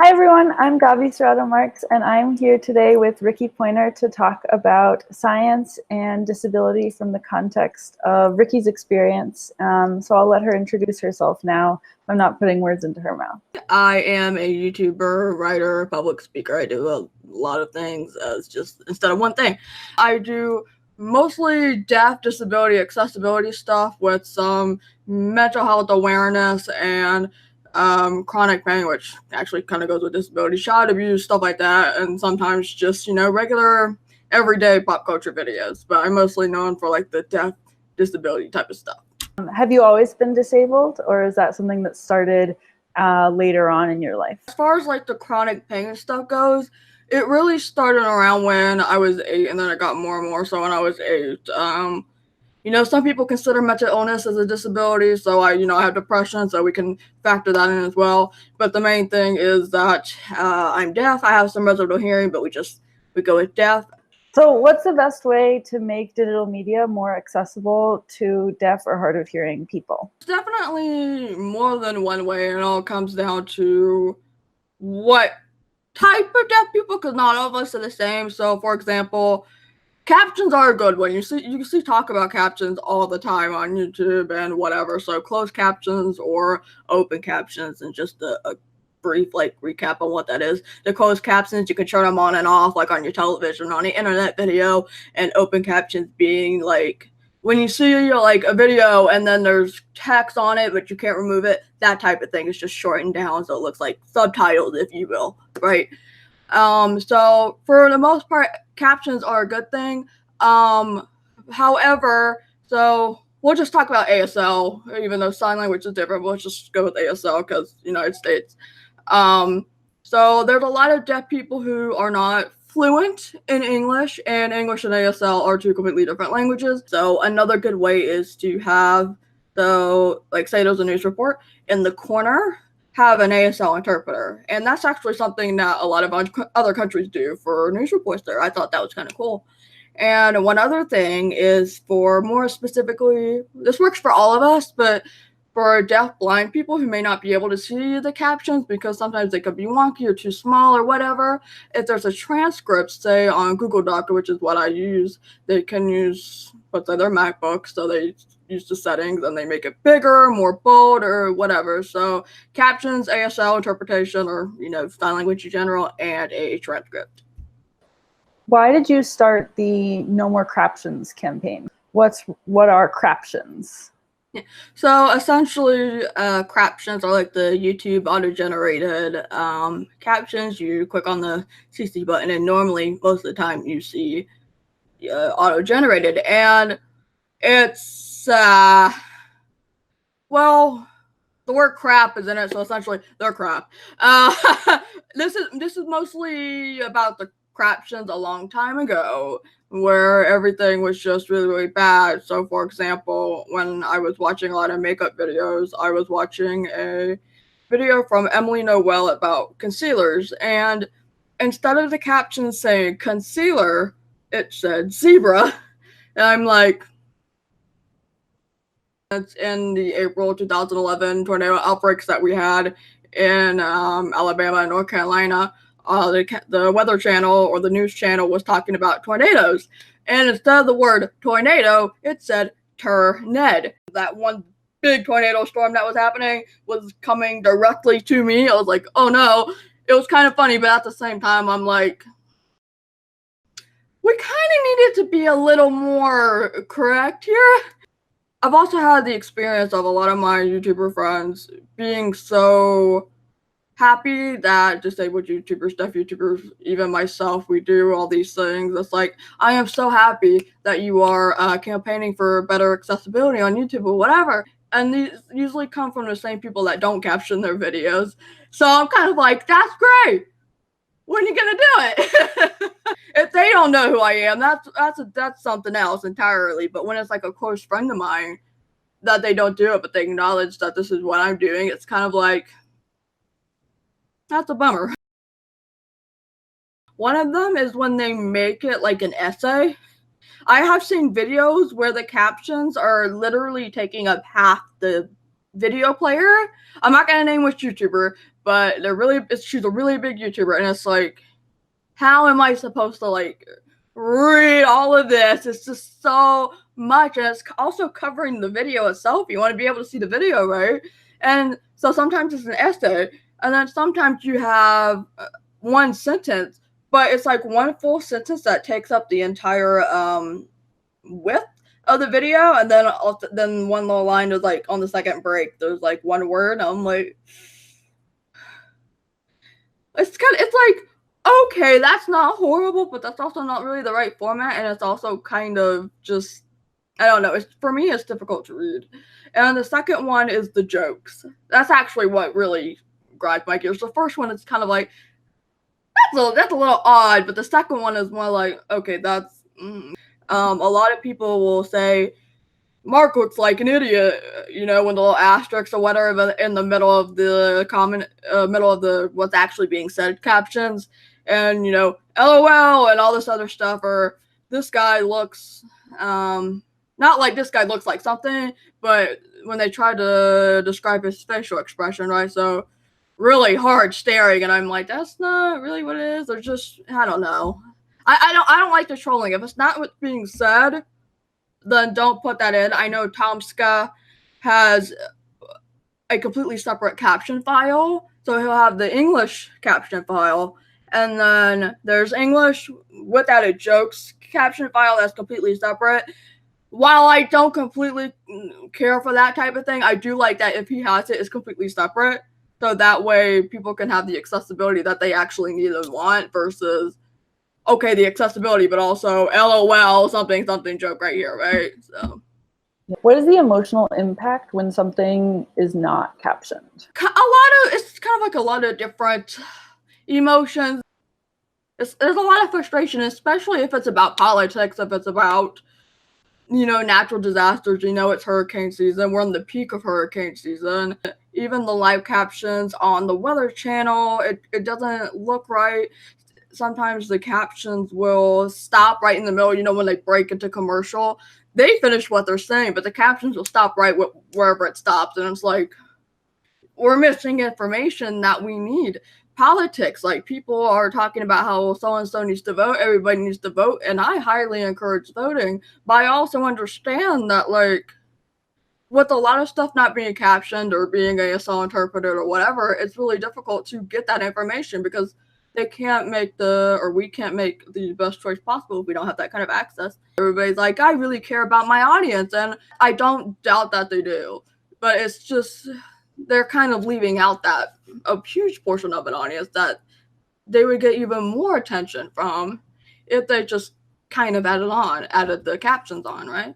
Hi everyone, I'm Gabi Serrato Marks, and I'm here today with Rikki Poynter to talk about science and disability from the context of Rikki's experience. So I'll let her introduce herself now. I'm not putting words into her mouth. I am a YouTuber, writer, public speaker. I do a lot of things as just instead of one thing. I do mostly deaf, disability, accessibility stuff with some mental health awareness and chronic pain, which actually kind of goes with disability, child abuse, stuff like that, and sometimes just, regular everyday pop culture videos. But I'm mostly known for like the deaf, disability type of stuff. Have you always been disabled, or is that something that started later on in your life? As far as like the chronic pain stuff goes, it really started around when I was 8, and then it got more and more so when I was 8. Some people consider mental illness as a disability, so I have depression, so we can factor that in as well. But the main thing is that I'm deaf. I have some residual hearing, but we go with deaf. So what's the best way to make digital media more accessible to deaf or hard of hearing people? It's definitely more than one way, and it all comes down to what type of deaf people, because not all of us are the same. So, for example, captions are a good one. You see talk about captions all the time on YouTube and whatever. So closed captions or open captions, and just a brief recap on what that is. The closed captions, you can turn them on and off like on your television, on the internet video, and open captions being like when you see a video and then there's text on it but you can't remove it, that type of thing is just shortened down so it looks like subtitles, if you will, right? So for the most part, captions are a good thing. However, so we'll just talk about ASL, even though sign language is different. We'll just go with ASL because United States. So there's a lot of deaf people who are not fluent in English, and English and ASL are two completely different languages. So another good way is to have, say there's a news report in the corner, have an ASL interpreter. And that's actually something that a lot of other countries do for news reports there. I thought that was kind of cool. And one other thing is, for more specifically, this works for all of us, but for deaf blind people who may not be able to see the captions because sometimes they could be wonky or too small or whatever, if there's a transcript, say on Google Doc, which is what I use, they can use, let's say, their MacBook, so they use the settings and they make it bigger, more bold, or whatever. So captions, ASL interpretation, or sign language in general, and a transcript. Why did you start the No More Craptions campaign? What are Craptions? Yeah. So essentially, Craptions are like the YouTube auto-generated captions. You click on the CC button, and normally, most of the time, you see auto-generated. And it's, well, the word crap is in it, so essentially, they're crap. This is mostly about the Craptions a long time ago, where everything was just really, really bad. So, for example, when I was watching a lot of makeup videos, I was watching a video from Emily Noel about concealers, and instead of the caption saying concealer, it said zebra. And I'm like, it's in the April 2011 tornado outbreaks that we had in Alabama and North Carolina. The Weather Channel or the news channel was talking about tornadoes, and instead of the word tornado, it said Ned. That one big tornado storm that was happening was coming directly to me. I was like, oh no. It was kind of funny, but at the same time, I'm like, we kind of needed to be a little more correct here. I've also had the experience of a lot of my YouTuber friends being so happy that disabled YouTubers, deaf YouTubers, even myself, we do all these things. It's like, I am so happy that you are campaigning for better accessibility on YouTube or whatever. And these usually come from the same people that don't caption their videos. So I'm kind of like, that's great. When are you gonna do it? If they don't know who I am, that's something else entirely. But when it's like a close friend of mine that they don't do it, but they acknowledge that this is what I'm doing, it's kind of like, that's a bummer. One of them is when they make it like an essay. I have seen videos where the captions are literally taking up half the video player. I'm not gonna name which YouTuber, but she's a really big YouTuber, and it's like, how am I supposed to like read all of this? It's just so much, and it's also covering the video itself. You want to be able to see the video, right? And so sometimes it's an essay, and then sometimes you have one sentence, but it's like one full sentence that takes up the entire width of the video, and then one little line is like on the second break. There's like one word. I'm like, it's like, okay, that's not horrible, but that's also not really the right format, and it's also kind of just, I don't know. For me, it's difficult to read. And the second one is the jokes. That's actually what really grinds my gears. The first one is kind of like, that's a little odd, but the second one is more like, okay, that's. A lot of people will say, Mark looks like an idiot, you know, when the little asterisks or whatever in the middle of the middle of the what's actually being said captions, and you know, LOL and all this other stuff, or this guy looks, not like this guy looks like something, but when they try to describe his facial expression, right? So really hard staring, and I'm like, that's not really what it is. Or just, I don't know. I don't like the trolling. If it's not what's being said, then don't put that in. I know Tomska has a completely separate caption file, so he'll have the English caption file, and then there's English with added jokes caption file that's completely separate. While I don't completely care for that type of thing, I do like that if he has it, it's completely separate, so that way people can have the accessibility that they actually need and want, versus, okay, the accessibility, but also LOL, something joke right here, right? So, what is the emotional impact when something is not captioned? It's kind of like a lot of different emotions. There's a lot of frustration, especially if it's about politics, if it's about, you know, natural disasters. You know, it's hurricane season. We're in the peak of hurricane season. Even the live captions on the Weather Channel, it doesn't look right. Sometimes the captions will stop right in the middle, you know, when they break into commercial. They finish what they're saying, but the captions will stop right wherever it stops. And it's like, we're missing information that we need. Politics, like, people are talking about how so-and-so needs to vote, everybody needs to vote, and I highly encourage voting. But I also understand that, like, with a lot of stuff not being captioned or being ASL interpreted or whatever, it's really difficult to get that information, because we can't make the best choice possible if we don't have that kind of access. Everybody's like, I really care about my audience, and I don't doubt that they do, but it's just, they're kind of leaving out that a huge portion of an audience that they would get even more attention from if they just kind of added the captions on, right?